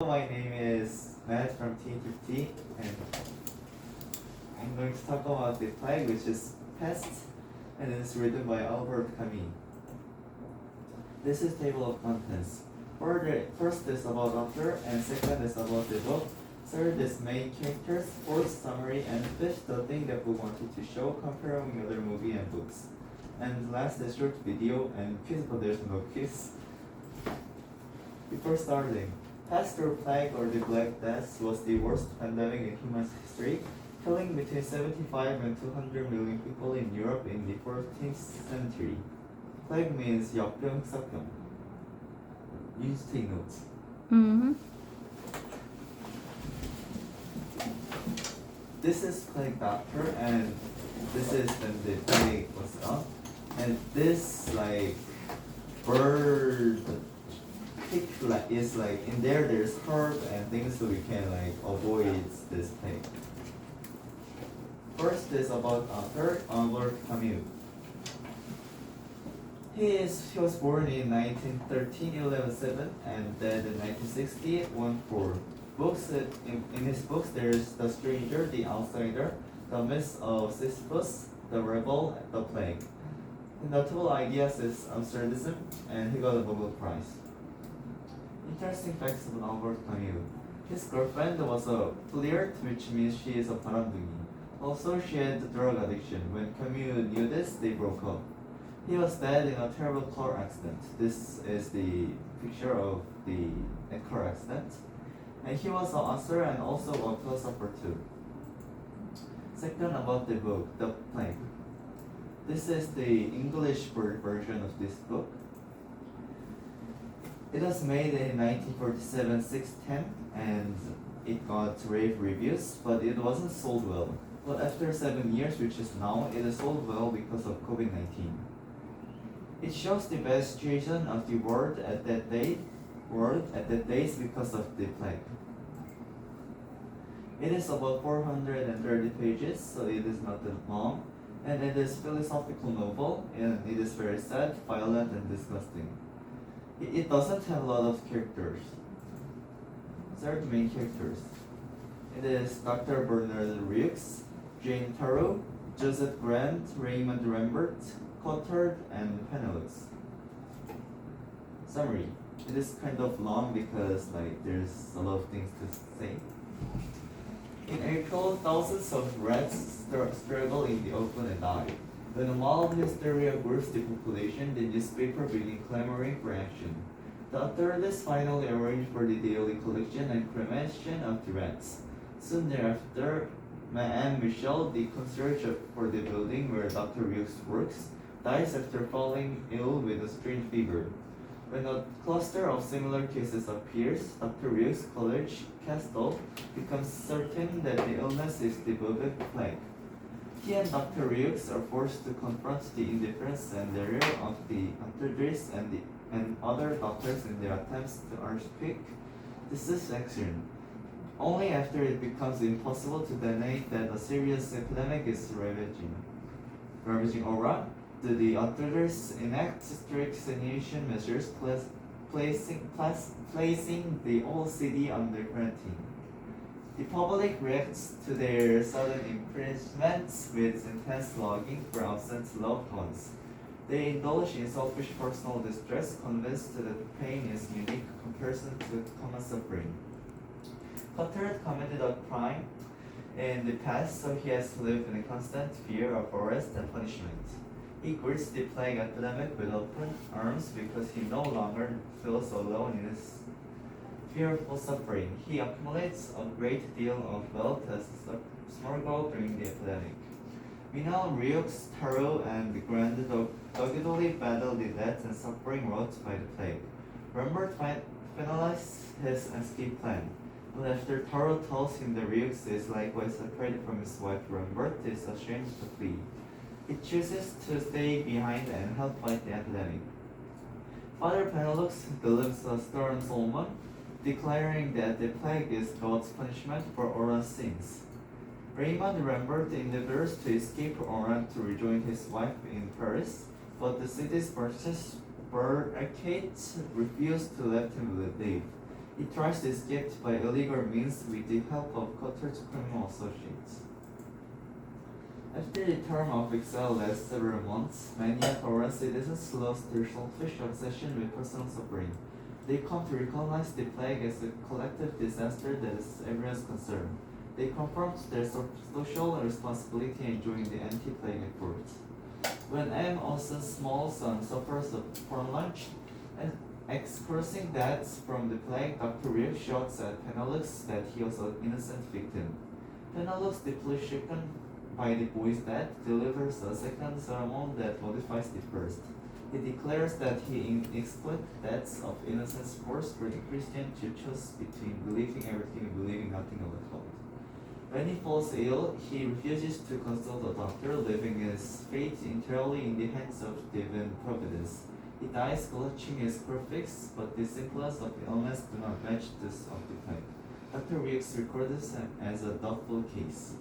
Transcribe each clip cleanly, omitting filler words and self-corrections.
My name is Matt from T50 and I'm going to talk about the plague, which is pest, and it's written by Albert Camus. This is table of contents. First is about author, and second is about the book. Third is main characters, fourth summary, and fifth the thing that we wanted to show comparing other movie and books. And last is short video and quiz, but there's no quiz. Before starting, pest or plague or the Black Death was the worst pandemic in human history, killing between 75 and 200 million people in Europe in the 14th century. Plague means 역병, 썩병. You need to take notes. This is plague doctor, and this is when the plague was up. And this bird is in there. There's herb and things so we can avoid this plague. First is about author Albert Camus. He was born in 1913, 11/7, and died in 1960, 1/4. In his books, there's The Stranger, The Outsider, The Myth of Sisyphus, The Rebel, The Plague. The notable ideas is absurdism, and he got a Nobel Prize. Interesting facts about Albert Camus. His girlfriend was a flirt, which means she is a 바람둥이. Also, she had drug addiction. When Camus knew this, they broke up. He was dead in a terrible car accident. This is the picture of the car accident. And he was an author and also a philosopher too. Second, about the book, The Plague. This is the English version of this book. It was made in 1947, 6/10, and it got rave reviews, but it wasn't sold well. But after 7 years, which is now, it is sold well because of COVID-19. It shows the bad situation of the world at that day because of the plague. It is about 430 pages, so it is not that long, and it is philosophical novel, and it is very sad, violent, and disgusting. It doesn't have a lot of characters. Third main characters. It is Dr. Bernard Rieux, Jane Tarot, Joseph Grant, Raymond Rambert, Cottard, and Penelux. Summary. It is kind of long because there's a lot of things to say. In April, thousands of rats struggle in the open and die. When a mild hysteria grips the population, the newspaper began clamoring for action. The authorities finally arranged for the daily collection and cremation of the rats. Soon thereafter, Anne Michel, the concierge for the building where Dr. Rieux works, dies after falling ill with a strange fever. When a cluster of similar cases appears, Dr. Rieux's college, Castle, becomes certain that the illness is the bubonic plague. He and Dr. Rieux are forced to confront the indifference and error of the authorities and other doctors in their attempts to unpick disease action. Only after it becomes impossible to deny that a serious epidemic is ravaging aura, do the authorities enact strict sanitation measures, placing the whole city under quarantine. The public reacts to their sudden imprisonments with intense longing for absent loved ones. They indulge in selfish personal distress, convinced that pain is unique comparison to common suffering. Cottard committed a crime in the past, so he has to live in a constant fear of arrest and punishment. He greets the plague epidemic with open arms because he no longer feels alone in his fearful suffering. He accumulates a great deal of wealth as a smuggle during the epidemic. Meanwhile, Rieux, Tarot, and Grant doggedly battle the death and suffering wrought by the plague. Rambert finalizes his escape plan, but after Tarot tells him that Rieux is likewise separated from his wife, Rambert is ashamed to flee. He chooses to stay behind and help fight the epidemic. Father Penelux delivers a stern sermon, declaring that the plague is God's punishment for Oran's sins. Raymond Rambert endeavors to escape Oran to rejoin his wife in Paris, but the city's barricades refuse to let him leave. It tries to escape by illegal means with the help of Cotter's criminal associates. After the term of exile lasts several months, many foreign citizens lost their selfish obsession with personal suffering. They come to recognize the plague as a collective disaster that is everyone's concern. They confront their social responsibility in joining the anti-plague efforts. When M. Olsen's small son suffers from lunch and expressing deaths from the plague, Dr. Reeve shouts at Penelux that he was an innocent victim. Penelux, deeply shaken by the boy's death, delivers a second sermon that modifies the first. He declares that he exploits deaths of innocent force for the Christian to choose between believing everything and believing nothing of the kind. When he falls ill, he refuses to consult a doctor, leaving his fate entirely in the hands of divine providence. He dies clutching his crucifix, but the symptoms of the illness do not match those of the plague. Dr. Weeks records him as a doubtful case.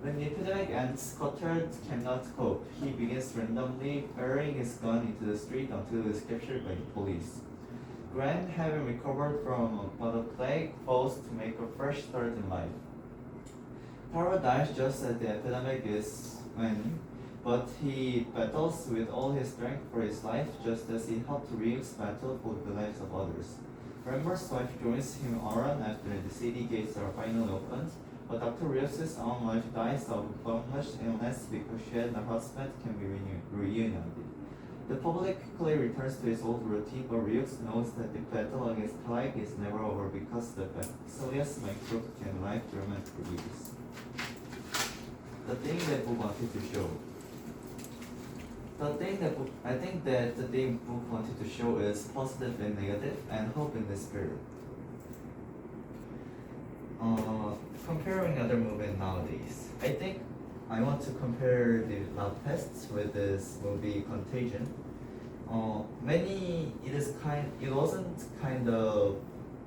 When the epidemic ends, Cotard cannot cope. He begins randomly firing his gun into the street until he is captured by the police. Grant, having recovered from the plague, vows to make a fresh start in life. Taro dies just as the epidemic is waning, but he battles with all his strength for his life, just as he helped Reeves battle for the lives of others. Rember's wife joins him on after the city gates are finally opened, but Dr. Reeves' own wife dies of boundless illness because she and her husband can be reunited. The public quickly returns to its old routine, but Reeves knows that the battle against plague is never over because the bacillus microbe can live dormant for years. The thing that book wanted to show. I think that the thing book wanted to show is positive and negative, and hope and despair. Comparing other movies nowadays, I think I want to compare the Pest with this movie Contagion. It wasn't kind of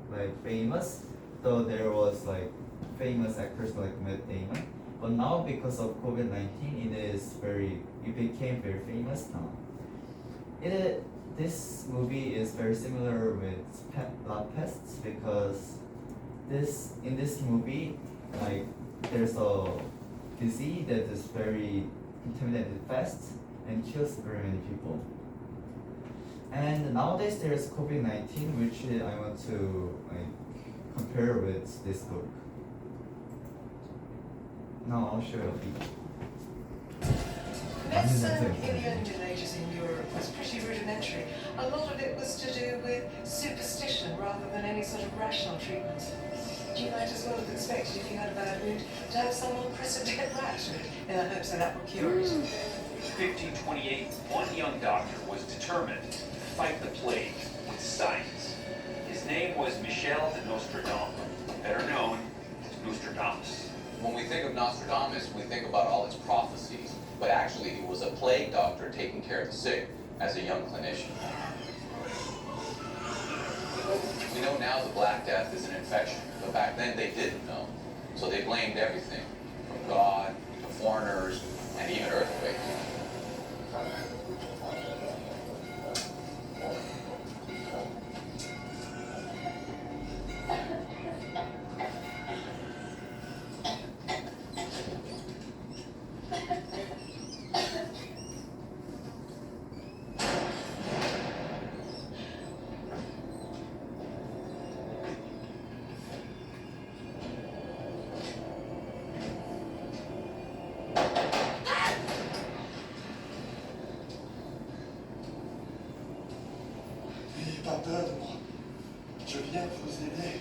like famous, though there was like famous actors like Matt Damon. But now because of COVID-19, it became very famous now. This movie is very similar with La Peste because in this movie, like there's a disease that is very intimidated fast and kills very many people. And nowadays there's COVID-19, which I want to compare with this book. Now I'll show you a video. Medicine in the early Middle Ages in Europe was pretty rudimentary. A lot of it was to do with superstition rather than any sort of rational treatment. You might as well have expected, if you had a bad wound, to have someone press a dead rat in the hopes that that would cure it. 1528, one young doctor was determined to fight the plague with science. His name was Michel de Nostradamus, better known as Nostradamus. When we think of Nostradamus, we think about all his prophecies, but actually he was a plague doctor taking care of the sick as a young clinician. We know now the Black Death is an infection, but back then they didn't know. So they blamed everything, from God to foreigners and even earthquakes. Pas peur de moi. Je viens vous aider.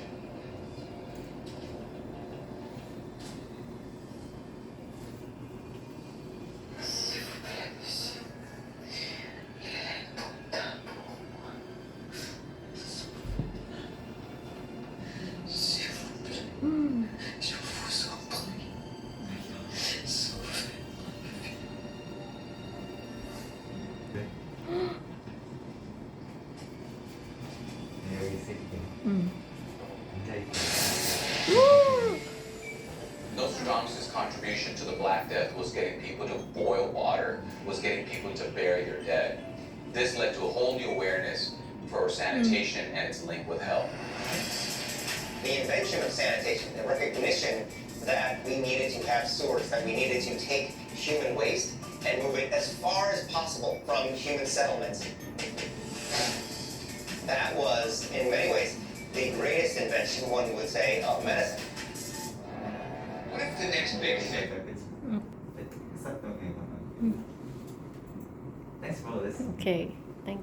S'il vous plaît, monsieur. Il est important pour moi. S'il vous plaît. Je vous en prie. Sauvez ma vie. 여기 있을게. 앉아있게. Nostradamus' contribution to the Black Death was getting people to boil water, was getting people to bury their dead. This led to a whole new awareness for sanitation and its link with health. the invention of sanitation, the recognition that we needed to have sewers, that we needed to take human waste and move it as far as possible from human settlements. That was, in many ways, the greatest invention, one would say, of medicine. What if the next big thing? Thanks for listening. Okay.